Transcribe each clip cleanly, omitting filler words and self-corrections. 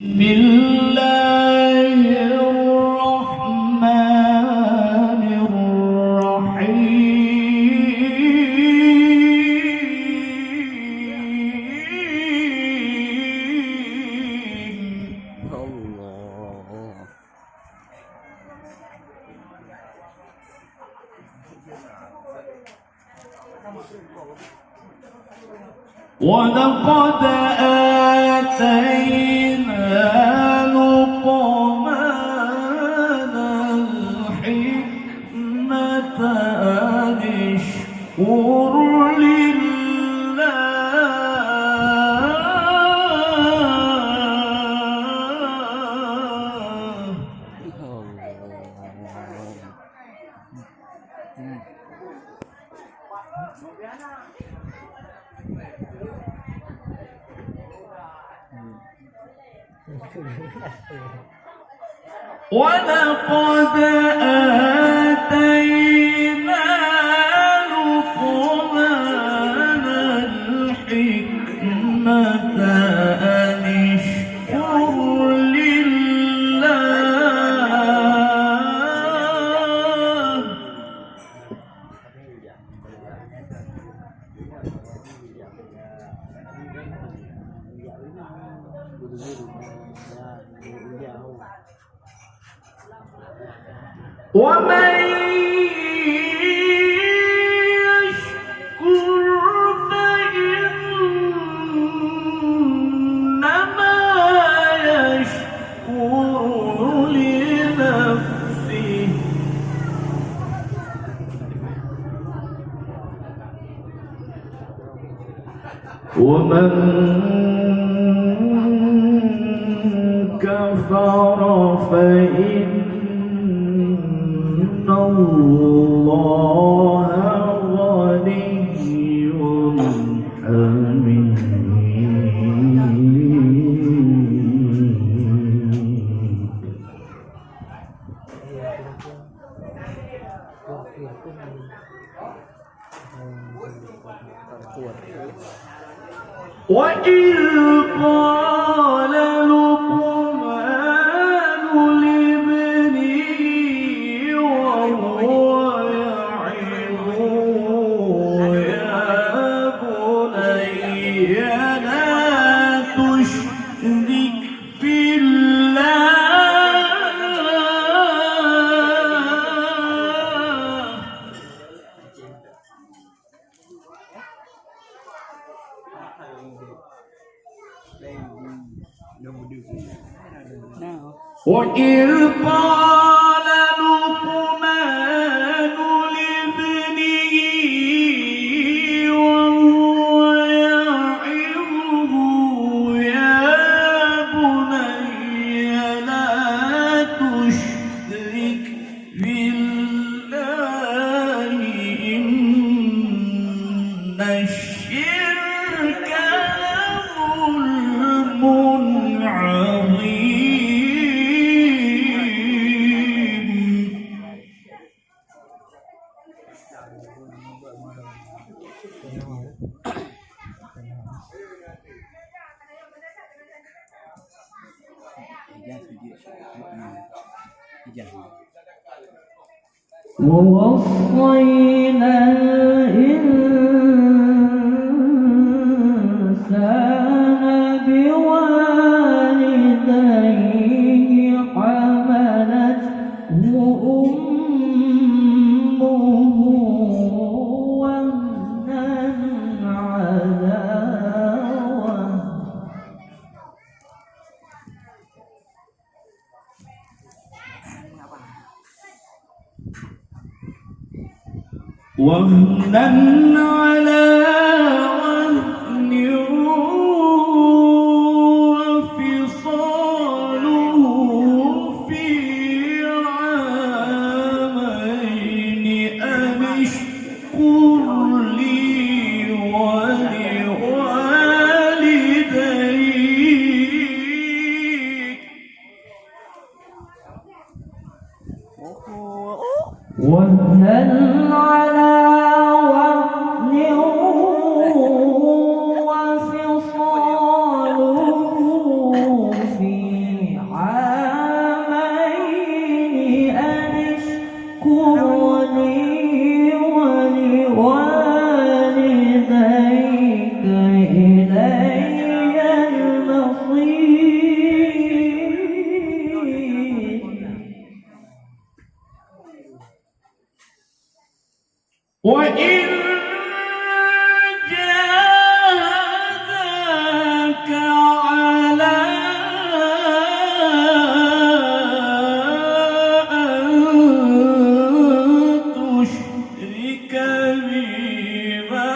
بسم الله الرحمن الرحيم الله. ولقد آتينا لقمان الحكمة أن اشكر لله ولقد آتينا لقمان الحكمة أن اشكر لله ومن يشكر فإنما يشكر لنفسه ومن كفر فإن الله غني حميد وإذ قال لقمان لابنه وهو يعظه يا بني لا تشرك بالله وإذ قال لقمان لابنه وهو يعظه يا بني لا تشرك بالله إن الشرك لظلم عظيم ووصينا الإنسان بوالديه حملته أمه وهنا على وهنا على وهن وفصاله في عامين أن اشكر لي ولوالديك وهنا على وهن وفصاله في وإن جاهداك على أن تشرك بي ما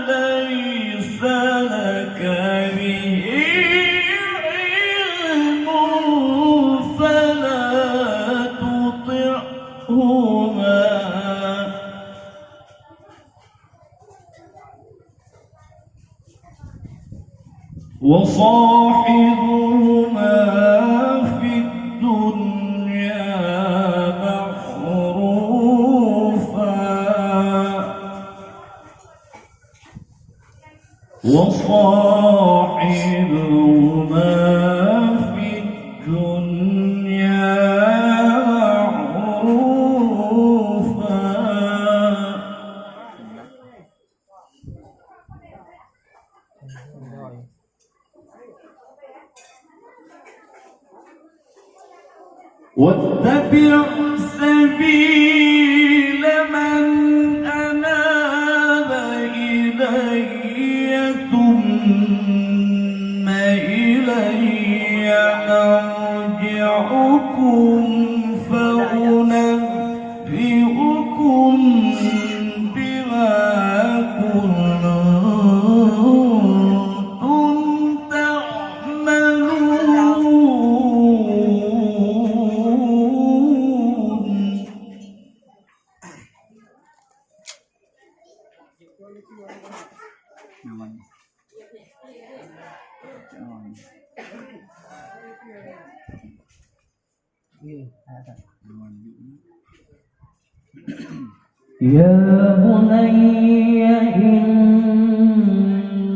ليس لك به علم فلا تطعهما وصاحبهما في الدنيا معروفا وصاحبهما في الدنيا معروفا واتبع سبيل من أناب إلي ثم إلي مرجعكم فأنبئكم بما كنتم تعملون يا بني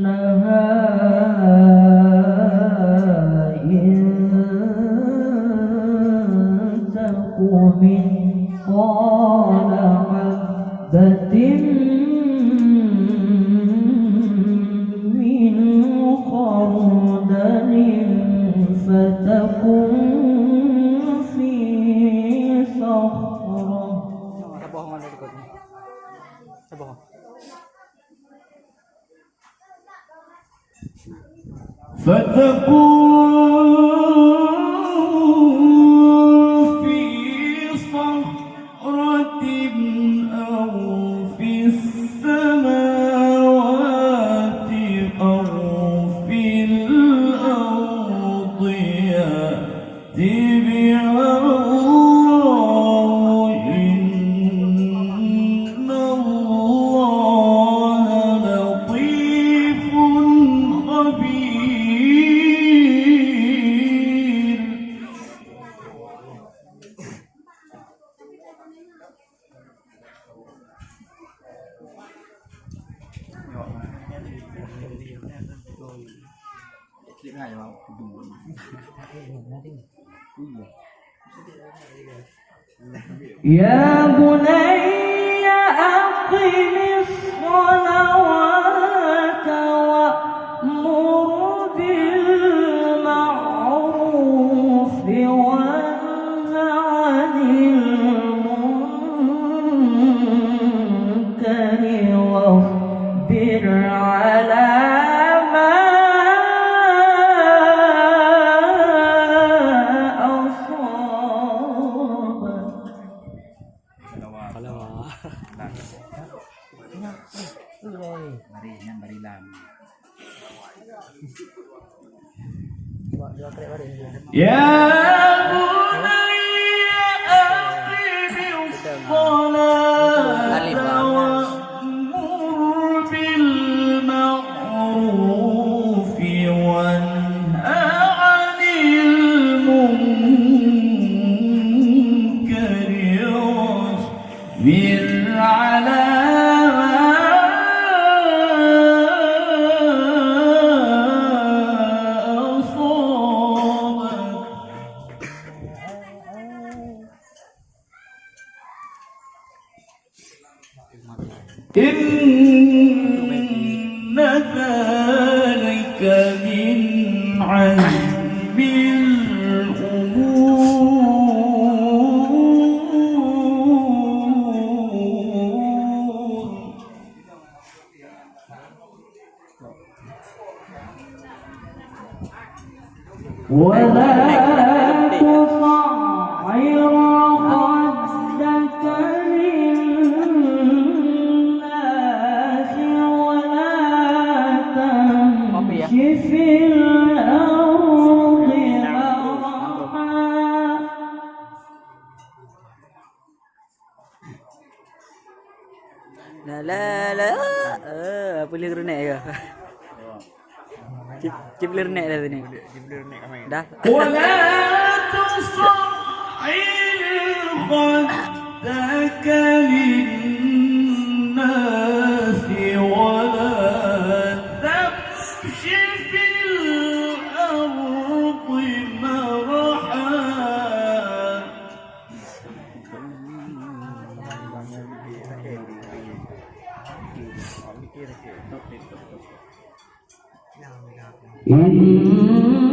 إنها إن تك مثقال حبة من خردل فتكن في صخرة فتكون في صخرة أو في السماوات أو في الأرض يأت بها الله إن الله لطيف خبير يا بني أقم الصلوات وأمر بالمعروف وانه عن المنكر واصبر على ما يا بني أقم الصلاة وأمر بالمعروف وانه عن المنكر واصبر على إن ذلك من عزم الأمور ولا تصعر خدك للناس ولا تمشي في الأرض مرحا La la la. Boleh renek ke? Cip boleh renek dah ni. Dah. ولا تصعر خدك للناس ولا تمشي في الأرض مرحا إن